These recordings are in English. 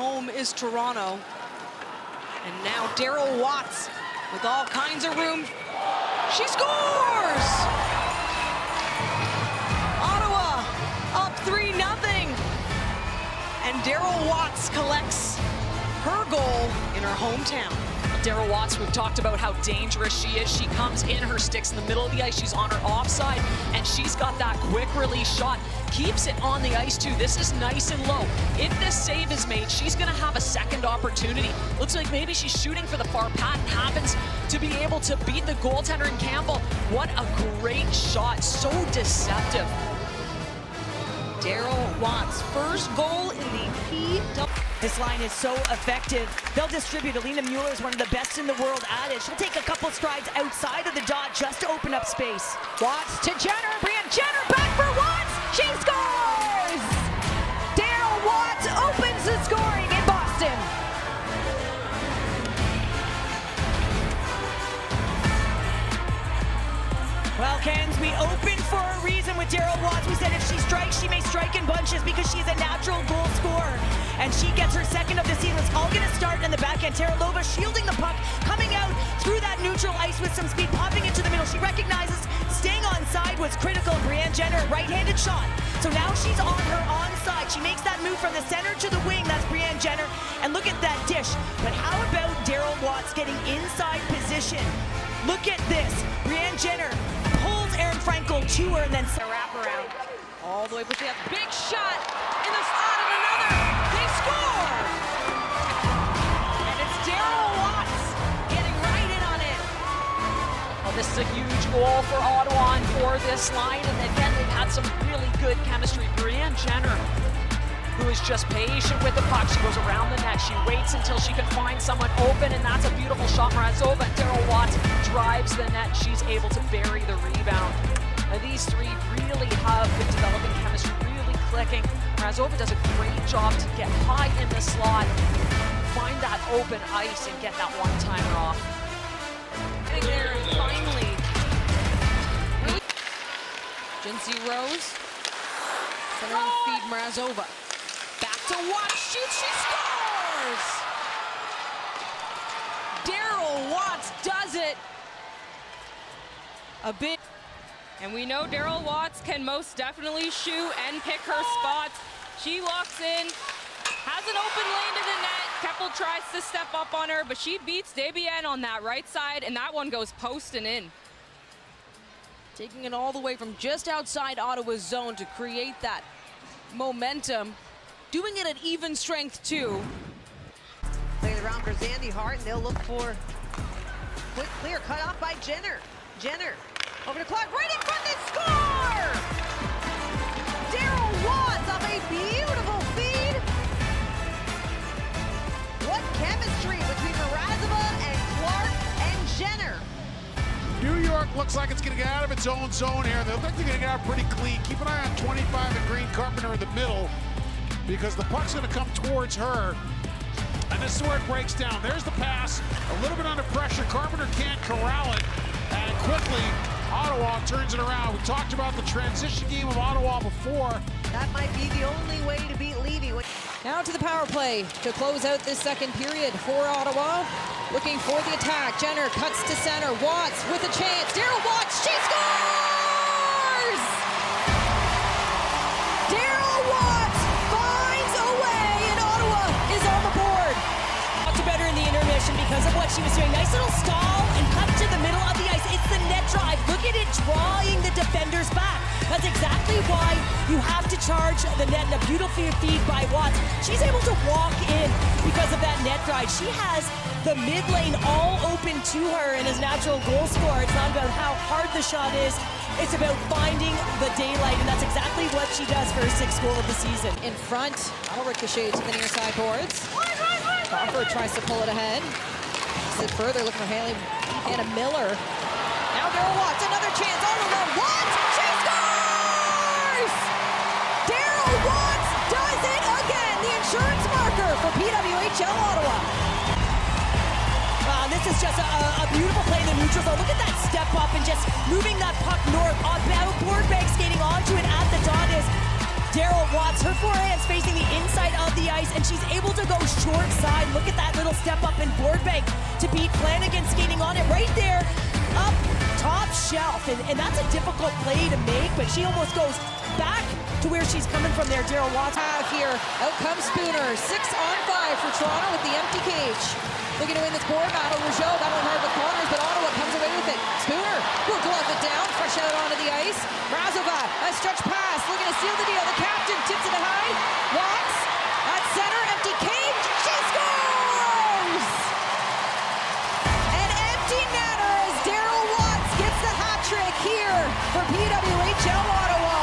home is Toronto. And now Daryl Watts with all kinds of room. She scores! Ottawa up 3-0. And Daryl Watts collects her goal in her hometown. Daryl Watts, we've talked about how dangerous she is. She comes in, her stick's in the middle of the ice, she's on her offside, and she's got that quick release shot. Keeps it on the ice too. This is nice and low. If this save is made, she's gonna have a second opportunity. Looks like maybe she's shooting for the far pad and happens to be able to beat the goaltender in Campbell. What a great shot, so deceptive. Daryl Watts' first goal in the PWHL. This line is so effective. They'll distribute. Alina Mueller is one of the best in the world at it. She'll take a couple strides outside of the dot just to open up space. Watts to Jenner. Brianne Jenner back for Watts. She scores! Daryl Watts opens the scoring in Boston. Well, Kens, we opened for a reason with Daryl Watts. We said if she strikes, she may strike in bunches because she's a natural goal scorer. And she gets her second of the season. It's all going to start in the backhand. Terralova shielding the puck, coming out through that neutral ice with some speed, popping into the middle. She recognizes staying onside was critical. Brianne Jenner, right-handed shot. So now she's on her onside. She makes that move from the center to the wing. That's Brianne Jenner. And look at that dish. But how about Daryl Watts getting inside position? Look at this. Brianne Jenner pulls Erin Frankel to her and then A wraparound. All the way with that big shot in the slot and another. They score! And it's Daryl Watts getting right in on it. Well, this is a huge goal for Ottawa and for this line. And again, they've had some really good chemistry. Brianne Jenner, who is just patient with the puck. She goes around the net. She waits until she can find someone open, and that's a beautiful shot. Mrazova, Daryl Watts drives the net. She's able to bury the rebound. Now, these three really have been developing chemistry, really clicking. Mrazova does a great job to get high in the slot, find that open ice, and get that one-timer off. Getting there and finally. Jinsey Rose. Center of the feed, Mrazova. Back to Watts, shoots, she scores! Daryl Watts does it. A bit. And we know Daryl Watts can most definitely shoot and pick her spots. She walks in, has an open lane to the net. Keppel tries to step up on her, but she beats Debian on that right side, and that one goes post and in. Taking it all the way from just outside Ottawa's zone to create that momentum. Doing it at even strength, too. Play the round for Zandy Hart, and they'll look for quick clear, cut off by Jenner. Jenner over the clock, right in front, they score! Daryl Watts off a beautiful feed. What chemistry between Mrazova and Clark and Jenner. New York looks like it's going to get out of its own zone here. They look like they're going to get out pretty clean. Keep an eye on 25 and Green Carpenter in the middle, because the puck's going to come towards her. And this is where it breaks down. There's the pass, a little bit under pressure. Carpenter can't corral it, and quickly Ottawa turns it around. We talked about the transition game of Ottawa before. That might be the only way to beat Levy. Now to the power play to close out this second period for Ottawa. Looking for the attack. Jenner cuts to center. Watts with a chance. Daryl Watts, she scores! Daryl Watts finds a way, and Ottawa is on the board. Watts better in the intermission because of what she was doing. Nice little stall and cut to the middle of the ice. It's the net drive. Look at it drawing the defenders back. That's exactly why you have to charge the net. And a beautiful feed by Watts. She's able to walk in because of that net drive. She has the mid lane all open to her, and as natural goal scorer, it's not about how hard the shot is. It's about finding the daylight, and that's exactly what she does for her sixth goal of the season. In front, that'll ricochet to the near side boards. Crawford tries to pull it ahead. Sit further, looking for Haley Hannah Miller. Now Daryl Watts, another chance all alone. Watts, she scores! Daryl Watts does it again. The insurance marker for PWHL Ottawa. This is just a beautiful play in the neutral zone. Look at that step up and just moving that puck north. Board bag skating onto it at the dot is Daryl Watts, her forehand's facing the inside of the ice, and she's able to go short side. Look at that little step up in board bank to beat Flanagan skating on it right there, up top shelf. And that's a difficult play to make, but she almost goes back to where she's coming from there. Daryl Watts Here, out comes Spooner. 6-on-5 for Toronto with the empty cage. Looking to win this board battle. Rougeau battling hard with corners, but Ottawa comes away with it. Spooner will glove it down, fresh out onto the ice. Razova, a stretch pass, looking to seal the deal. The captain tips it high. Watts at center, empty cage. She scores! An empty netter as Daryl Watts gets the hat trick here for PWHL Ottawa.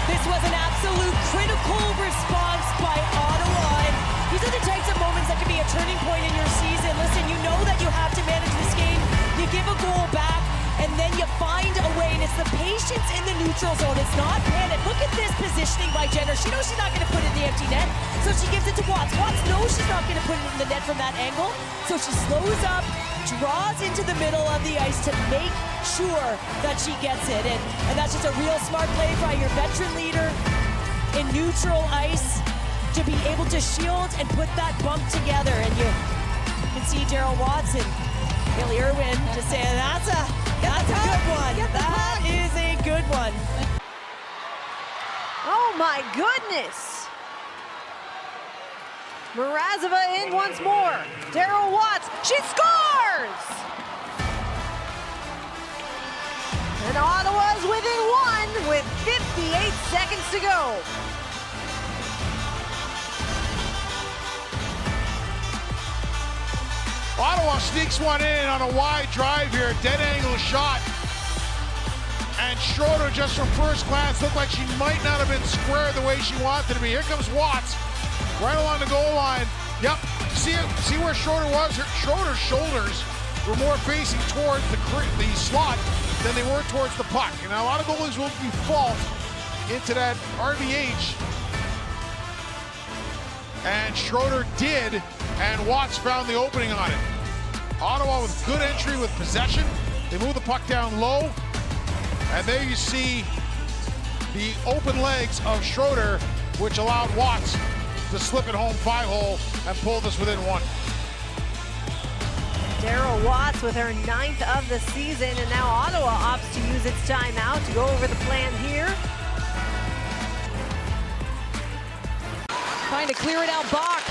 This was an absolute critical response by Ottawa. And these are the types of moments that can be a turning point in your season. Listen, you know that you have to manage this game. You give a goal back, and then you find a way. And it's the patience in the neutral zone. It's not panic. Look at this positioning by Jenner. She knows she's not going to put it in the empty net, so she gives it to Watts. Watts knows she's not going to put it in the net from that angle, so she slows up, draws into the middle of the ice to make sure that she gets it. And that's just a real smart play by your veteran leader in neutral ice to be able to shield and put that bump together. And you can see Daryl Watts and Haley Irwin just saying, that's a good one. That is a good one. Oh my goodness! Mrazova in once more. Daryl Watts, she scores! And Ottawa's within one with 58 seconds to go. Ottawa sneaks one in on a wide drive here, dead angle shot. And Schroeder, just from first glance, looked like she might not have been square the way she wanted to be. Here comes Watts, right along the goal line. Yep, see where Schroeder was? Schroeder's shoulders were more facing towards the slot than they were towards the puck. And a lot of goalies will default into that RVH. And Schroeder did, and Watts found the opening on it. Ottawa with good entry with possession. They move the puck down low. And there you see the open legs of Schroeder, which allowed Watts to slip it home 5-hole and pull this within one. Daryl Watts with her 9th of the season, and now Ottawa opts to use its timeout to go over the plan here. Trying to clear it out, Bach.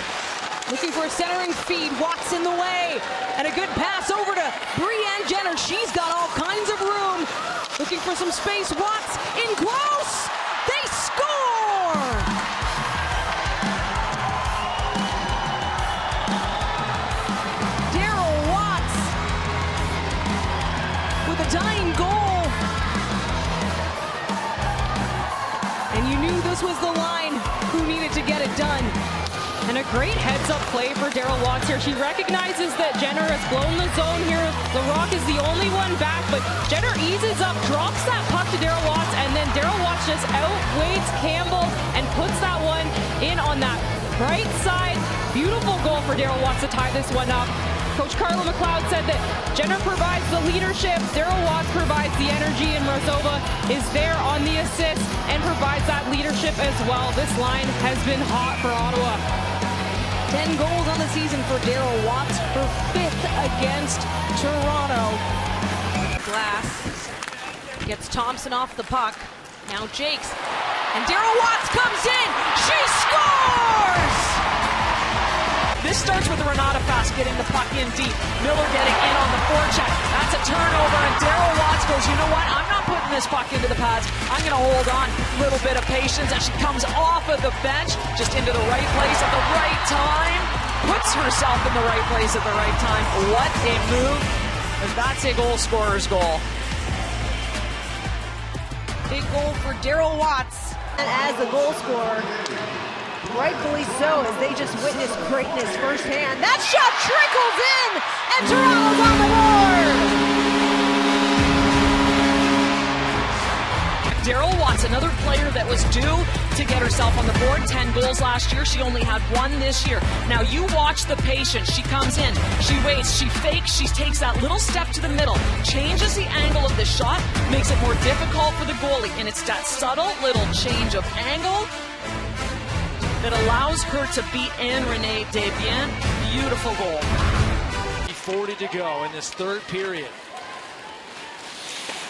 Looking for a centering feed. Watts in the way. And a good pass over to Brianne Jenner. She's got all kinds of room. Looking for some space. Watts in close. They score! Daryl Watts with a tying goal. And you knew this was the line who needed to get it done. And a great heads-up play for Daryl Watts here. She recognizes that Jenner has blown the zone here. The Rock is the only one back, but Jenner eases up, drops that puck to Daryl Watts, and then Daryl Watts just outweights Campbell and puts that one in on that right side. Beautiful goal for Daryl Watts to tie this one up. Coach Carla McLeod said that Jenner provides the leadership, Daryl Watts provides the energy, and Mrazova is there on the assist and provides that leadership as well. This line has been hot for Ottawa. 10 goals on the season for Daryl Watts, her 5th against Toronto. Glass gets Thompson off the puck. Now Jakes. And Daryl Watts comes in. She scores! This starts with Renata Fast getting the puck in deep. Miller getting in on the forecheck. That's a turnover, and Daryl Watts goes, you know what? I'm not putting this puck into the pads. I'm going to hold on. Little bit of patience as she comes off of the bench, just into the right place at the right time. Puts herself in the right place at the right time. What a move. And that's a goal scorer's goal. Big goal for Daryl Watts. And as a goal scorer, rightfully so, as they just witnessed greatness firsthand. That shot trickles in, and Toronto's on the board! Daryl Watts, another player that was due to get herself on the board. 10 goals last year. She only had 1 this year. Now you watch the patience. She comes in, she waits, she fakes, she takes that little step to the middle, changes the angle of the shot, makes it more difficult for the goalie. And it's that subtle little change of angle that allows her to beat Anne-Renee Desbiens. Beautiful goal. 40 to go in this third period.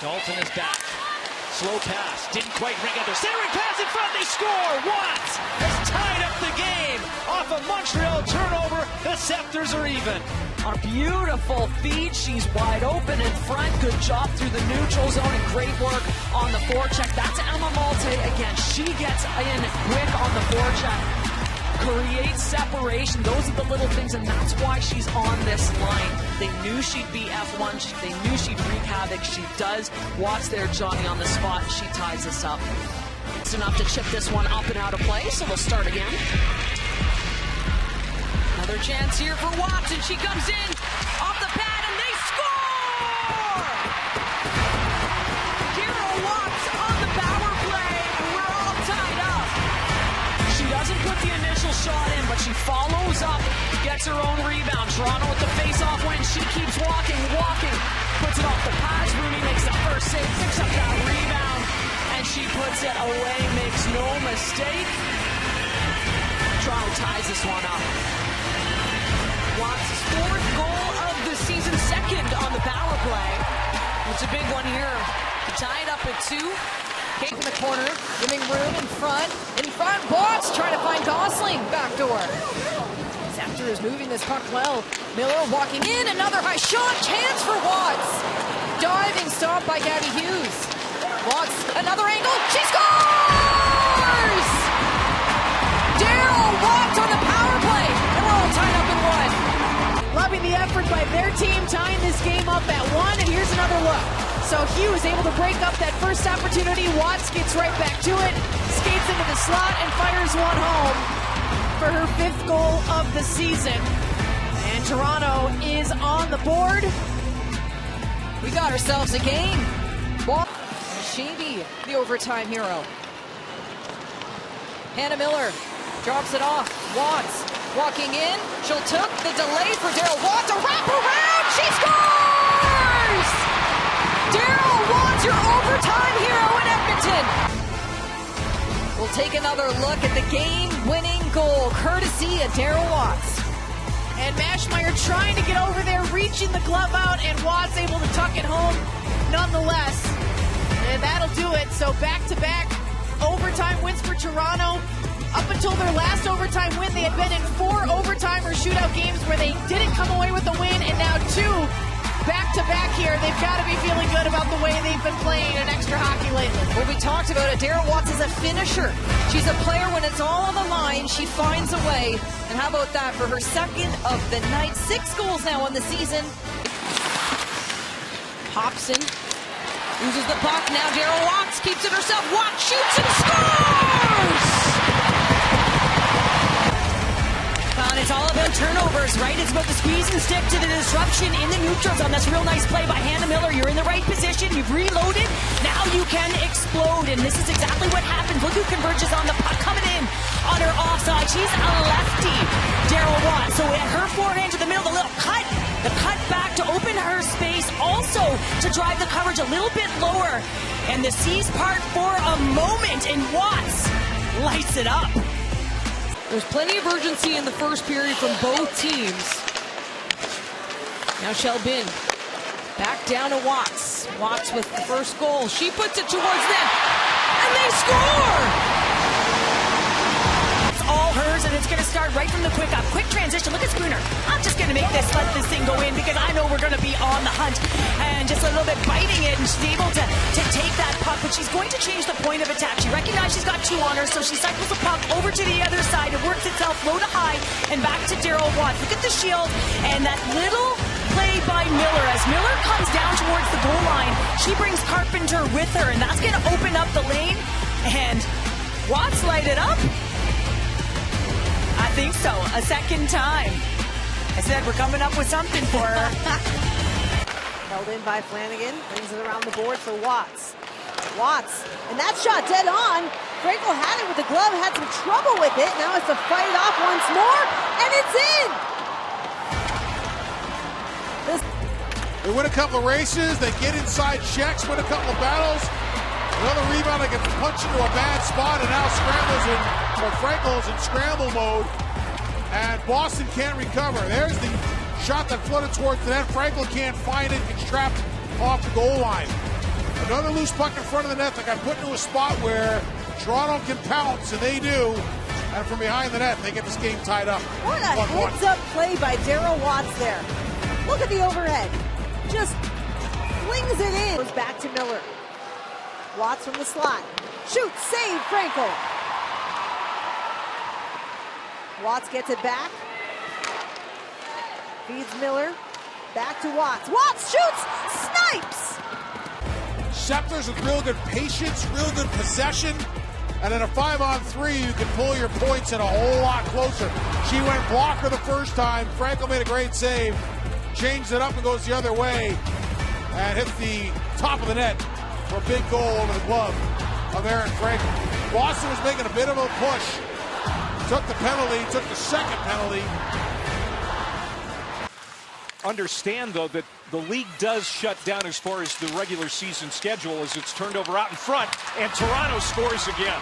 Dalton is back. Slow pass. Didn't quite ring out. Their centering pass in front. They score. Watts has tied up the game. Off a Montreal turnover. The Scepters are even. On a beautiful feed. She's wide open in front. Good job through the neutral zone and great work on the forecheck. That's Emma Malte again. She gets in quick on the forecheck. Creates separation. Those are the little things, and that's why she's on this line. They knew she'd be F1. They knew she'd wreak havoc. She does. Watts there, Johnny on the spot. She ties this up. It's enough to chip this one up and out of play, so we'll start again. Another chance here for Watts, and she comes in off the pad, and they score! Daryl Watts on the power play, and we're all tied up. She doesn't put the initial shot in, but she follows up, gets her own rebound. Toronto with the face-off win. She keeps walking, puts it off the pads. Rooney makes the first save, picks up that rebound, and she puts it away, makes no mistake. Toronto ties this one up. Watts' 4th goal of the season, 2nd on the power play. It's a big one here. Tied up at 2. In the corner, giving room in front. Watts trying to find Gosling. Backdoor. Scepter is moving this puck well. Miller walking in. Another high shot. Chance for Watts. Diving stop by Gabby Hughes. Watts, another angle. She scores! Daryl Watts on the power play. And we're all tied up in 1. Loving the effort by their team, tying this game up at 1, and here's another look. So Hughes able to break up that first opportunity. Watts gets right back to it, skates into the slot, and fires one home for her 5th goal of the season. And Toronto is on the board. We got ourselves a game. Shavy, the overtime hero. Hannah Miller drops it off. Watts walking in. She'll took the delay for Daryl Watts. A wraparound. She scores! Daryl Watts, your overtime hero in Edmonton. We'll take another look at the game-winning goal, courtesy of Daryl Watts. And Mashmeyer trying to get over there, reaching the glove out, and Watts able to tuck it home nonetheless. And that'll do it. So back-to-back overtime wins for Toronto. Up until their last overtime win, they had been in 4 overtime or shootout games where they didn't come away with the win, and now 2 back-to-back here. They've got to be feeling good about the way they've been playing in extra hockey lately. Well, we talked about it. Daryl Watts is a finisher. She's a player when it's all on the line. She finds a way. And how about that for her 2nd of the night? 6 goals now on the season. Hobson loses the puck. Now Daryl Watts keeps it herself. Watts shoots and scores! And it's all about turnovers, right? It's about the squeeze and stick to the disruption in the neutral zone. That's a real nice play by Hannah Miller. You're in the right position. You've reloaded. Now you can explode. And this is exactly what happens. Look who converges on the puck coming in on her offside. She's a lefty, Daryl Watts. So at her forehand to the middle, the little cut. The cut back to open her space. Also to drive the coverage a little bit lower. And the C's part for a moment. And Watts lights it up. There's plenty of urgency in the first period from both teams. Now Shelbin back down to Watts. Watts with the first goal. She puts it towards them, and they score! It's all hers, and it's going to start right from the quick transition. Look at Spooner. I'm just going to let this thing go in because I know we're going to be on the hunt. And just a little bit biting it, and she's able to take that puck, but she's going to change the point of attack. She recognizes she's got 2 on her, so she cycles the puck over to the other side. It works itself low to high, and back to Daryl Watts. Look at the shield, and that little play by Miller. As Miller comes down towards the goal line, she brings Carpenter with her, and that's going to open up the lane, and Watts light it up. I think so. A 2nd time. I said we're coming up with something for her. Held in by Flanagan. Brings it around the board for Watts. Watts, and that shot dead on. Frankel had it with the glove, had some trouble with it. Now it's to fight it off once more, and it's in! They win a couple of races, they get inside checks, win a couple of battles. Another rebound that gets punched into a bad spot, and now Frankel's in scramble mode, and Boston can't recover. There's the shot that floated towards the net. Frankel can't find it, gets trapped off the goal line. Another loose puck in front of the net that got put into a spot where Toronto can pounce, and they do. And from behind the net, they get this game tied up. What a heads-up play by Daryl Watts there. Look at the overhead. Just flings it in. Goes back to Miller. Watts from the slot. Shoots, save, Frankel. Watts gets it back. Feeds Miller. Back to Watts. Watts shoots, snipes. Scepters with real good patience, real good possession. And in a 5-on-3, you can pull your points in a whole lot closer. She went blocker the first time. Frankel made a great save. Changed it up and goes the other way. And hits the top of the net for a big goal over the glove of Aaron Frankel. Boston was making a bit of a push. Took the penalty, took the second penalty. Understand, though, that the league does shut down as far as the regular season schedule as it's turned over out in front, and Toronto scores again.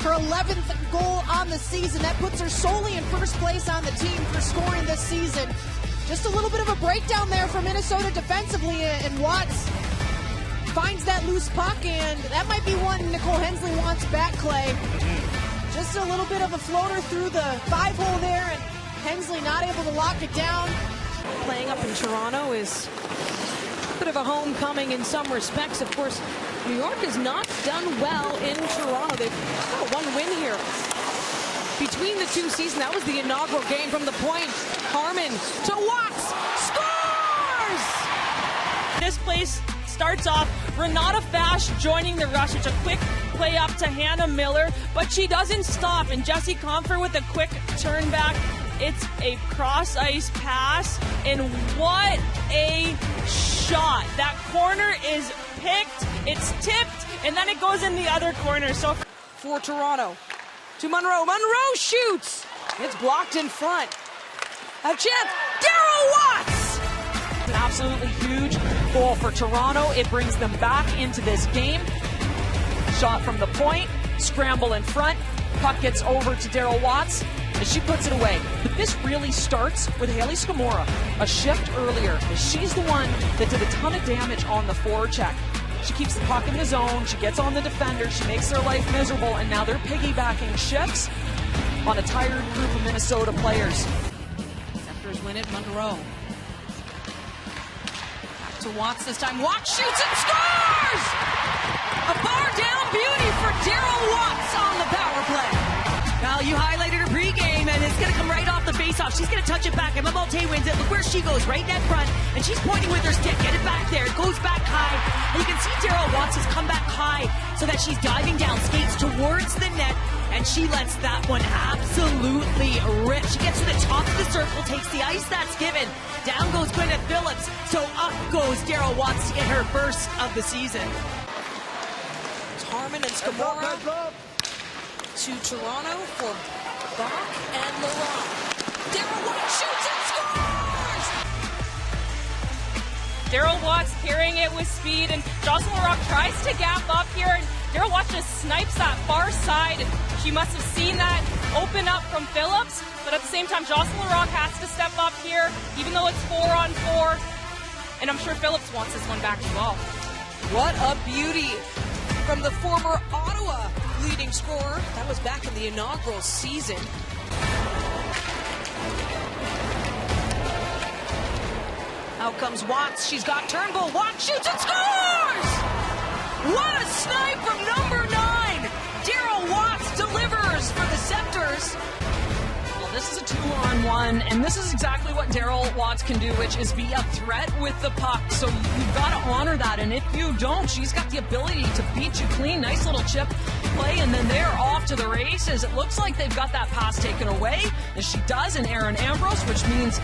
Her 11th goal on the season. That puts her solely in first place on the team for scoring this season. Just a little bit of a breakdown there for Minnesota defensively, and Watts finds that loose puck, and that might be one Nicole Hensley wants back, Clay. Just a little bit of a floater through the 5-hole there, and Hensley not able to lock it down. Playing up in Toronto is a bit of a homecoming in some respects. Of course, New York has not done well in Toronto. They've got one win here. Between the two seasons, that was the inaugural game from the point. Harmon to Watts, scores! This place starts off, Renata Fash joining the rush. It's a quick play up to Hannah Miller, but she doesn't stop, and Jessie Comfer with a quick turn back. It's a cross-ice pass, and what a shot. That corner is picked, it's tipped, and then it goes in the other corner. So for Toronto, to Monroe. Monroe shoots. It's blocked in front. A chance. Daryl Watts! An absolutely huge goal for Toronto. It brings them back into this game. Shot from the point, scramble in front. Puck gets over to Daryl Watts, and she puts it away. But this really starts with Haley Skamora. A shift earlier. She's the one that did a ton of damage on the forecheck. She keeps the puck in the zone, she gets on the defender, she makes their life miserable, and now they're piggybacking shifts on a tired group of Minnesota players. Scepters win it, Monroe. Back to Watts this time. Watts shoots and scores! A bar down beauty for Daryl Watts on the power play. Well, you highlighted her pregame, and it's going to come right off the faceoff. She's going to touch it back. Emma Malte wins it. Look where she goes, right net front, and she's pointing with her stick. Get it back there. It goes back high. And you can see Daryl Watts has come back high so that she's diving down, skates towards the net, and she lets that one absolutely rip. She gets to the top of the circle, takes the ice that's given. Down goes Gwyneth Phillips, so up goes Daryl Watts to get her first of the season. It's Harmon and Skamora to Toronto for Bach and Laurent. Daryl Watts shoots and scores! Daryl Watts carrying it with speed, and Jocelyn Larocque tries to gap up here, and Daryl Watts just snipes that far side. She must have seen that open up from Phillips, but at the same time, Jocelyn Larocque has to step up here, even though it's 4-on-4, and I'm sure Phillips wants this one back as well. What a beauty from the former Ottawa leading scorer. That was back in the inaugural season. Out comes Watts. She's got Turnbull. Watts shoots and scores! What a snipe from number 9! Daryl Watts delivers for the Scepters. Well, this is a 2-on-1, and this is exactly what Daryl Watts can do, which is be a threat with the puck. So you've got to honor that, and if you don't, she's got the ability to beat you clean. Nice little chip play, and then they're off to the races. It looks like they've got that pass taken away, as she does in Erin Ambrose, which means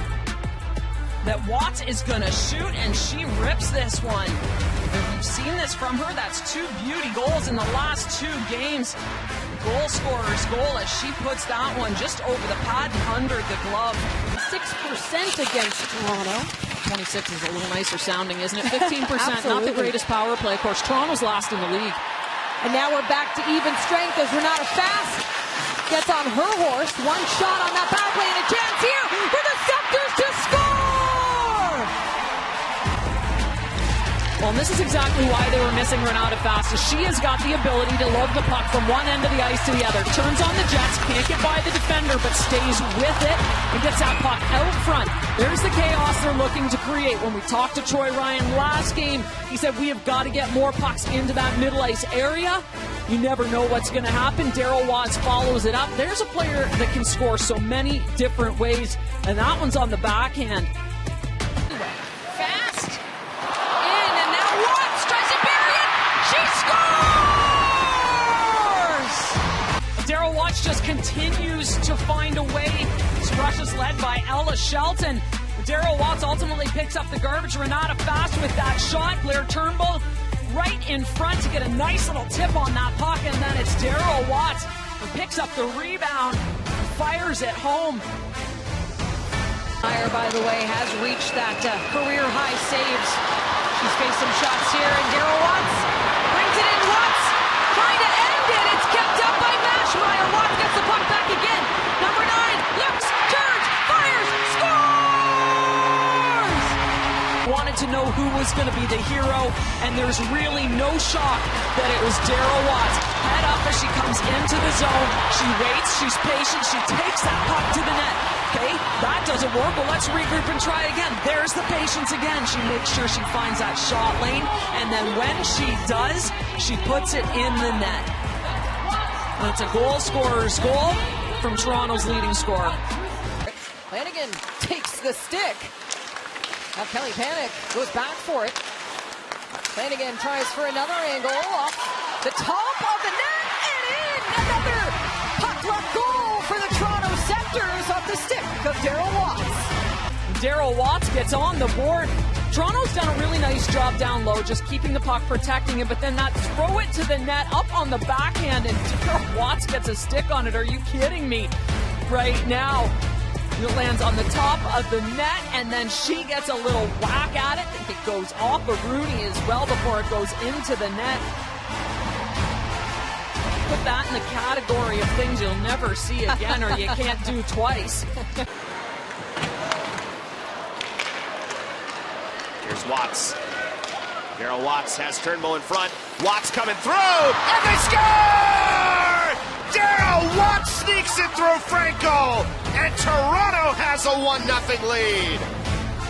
that Watts is going to shoot, and she rips this one. We've seen this from her. That's 2 beauty goals in the last 2 games. Goal scorer's goal as she puts that one just over the pad and under the glove. 6% against Toronto. 26 is a little nicer sounding, isn't it? 15%, not the greatest power play. Of course, Toronto's last in the league. And now we're back to even strength as Renata Fast gets on her horse. One shot on that power play and a chance here for the Scepters to score! Well, and this is exactly why they were missing Renata Fast, as she has got the ability to lob the puck from one end of the ice to the other. Turns on the jets, can't get by the defender, but stays with it and gets that puck out front. There's the chaos they're looking to create. When we talked to Troy Ryan last game, he said we have got to get more pucks into that middle ice area. You never know what's going to happen. Daryl Watts follows it up. There's a player that can score so many different ways, and that one's on the backhand. Fast. In, and now Watts tries to bury it. She scores! Daryl Watts just continues to find a way. This rush is led by Ella Shelton. Daryl Watts ultimately picks up the garbage. Renata Fast with that shot. Blair Turnbull right in front to get a nice little tip on that puck, and then it's Daryl Watts who picks up the rebound, fires it home. Meyer, by the way, has reached that career-high saves. She's faced some shots here, and Daryl Watts brings it in. Watts trying to end it. It's kept up by Mashmeyer. Watts gets the puck back again. Number 9 looks, turns, fires, scores! Wanted to know who was going to be the hero, and there's really no shock that it was Daryl Watts. Head up as she comes into the zone. She waits, she's patient, she takes that puck to the net. Okay, that doesn't work. Well, let's regroup and try again. There's the patience again. She makes sure she finds that shot lane, and then when she does, she puts it in the net. And it's a goal scorer's goal from Toronto's leading scorer. Flanagan takes the stick. Now Kelly Panic goes back for it. Flanagan tries for another angle off the top of the net and in. Another puck luck goal for the Toronto Scepters off the stick of Daryl Watts. Daryl Watts gets on the board. Toronto's done a really nice job down low, just keeping the puck, protecting it, but then that throw it to the net up on the backhand, and Daryl Watts gets a stick on it. Are you kidding me? Right now, it lands on the top of the net, and then she gets a little whack at it. It goes off of Rooney as well before it goes into the net. Put that in the category of things you'll never see again or you can't do twice. Here's Watts. Daryl Watts has Turnbull in front. Watts coming through, and they score! Daryl Watts sneaks it through Franco, and Toronto has a 1-0 lead.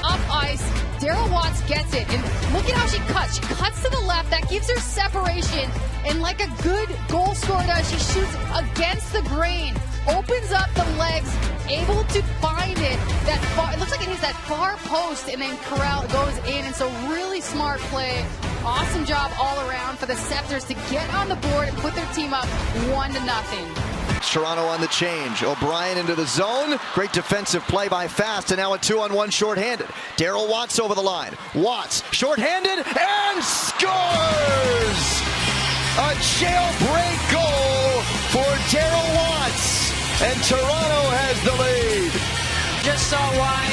Up ice, Daryl Watts gets it, and look at how she cuts. She cuts to the left, that gives her separation, and like a good goal scorer does, she shoots against the grain, opens up the legs, able to find it. That far, it looks like it hits that far post, and then Corral goes in, and so really smart play. Awesome job all around for the Scepters to get on the board and put their team up 1-0. Toronto on the change. O'Brien into the zone. Great defensive play by Fast, and now a 2-on-1 shorthanded. Daryl Watts over the line. Watts shorthanded and scores! A jailbreak goal for Daryl Watts, and Toronto has the lead. Just saw why.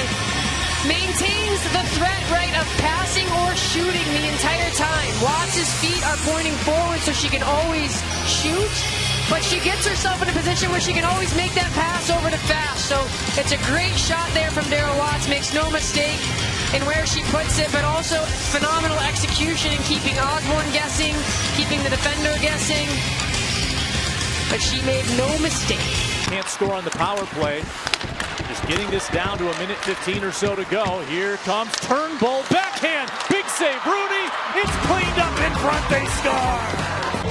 Maintains the threat right of passing or shooting the entire time. Watts' feet are pointing forward so she can always shoot, but she gets herself in a position where she can always make that pass over to Fast. So it's a great shot there from Daryl Watts. Makes no mistake in where she puts it, but also phenomenal execution in keeping Osborne guessing, keeping the defender guessing. But she made no mistake. Can't score on the power play. Just getting this down to a minute 15 or so to go. Here comes Turnbull, backhand, big save, Rooney, it's cleaned up in front, they score!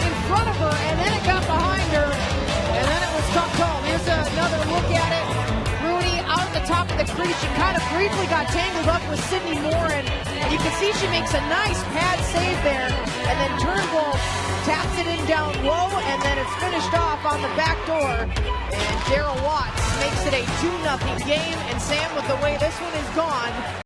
In front of her, and then it got behind her, and then it was tucked home. Here's another look at it. Rooney out at the top of the crease. She kind of briefly got tangled up with Sydney Moore, and you can see she makes a nice pad save there, and then Turnbull taps it in down low, and then it's finished off on the back door. And Daryl Watts makes it a 2-0 game, and Sam, with the way this one is gone,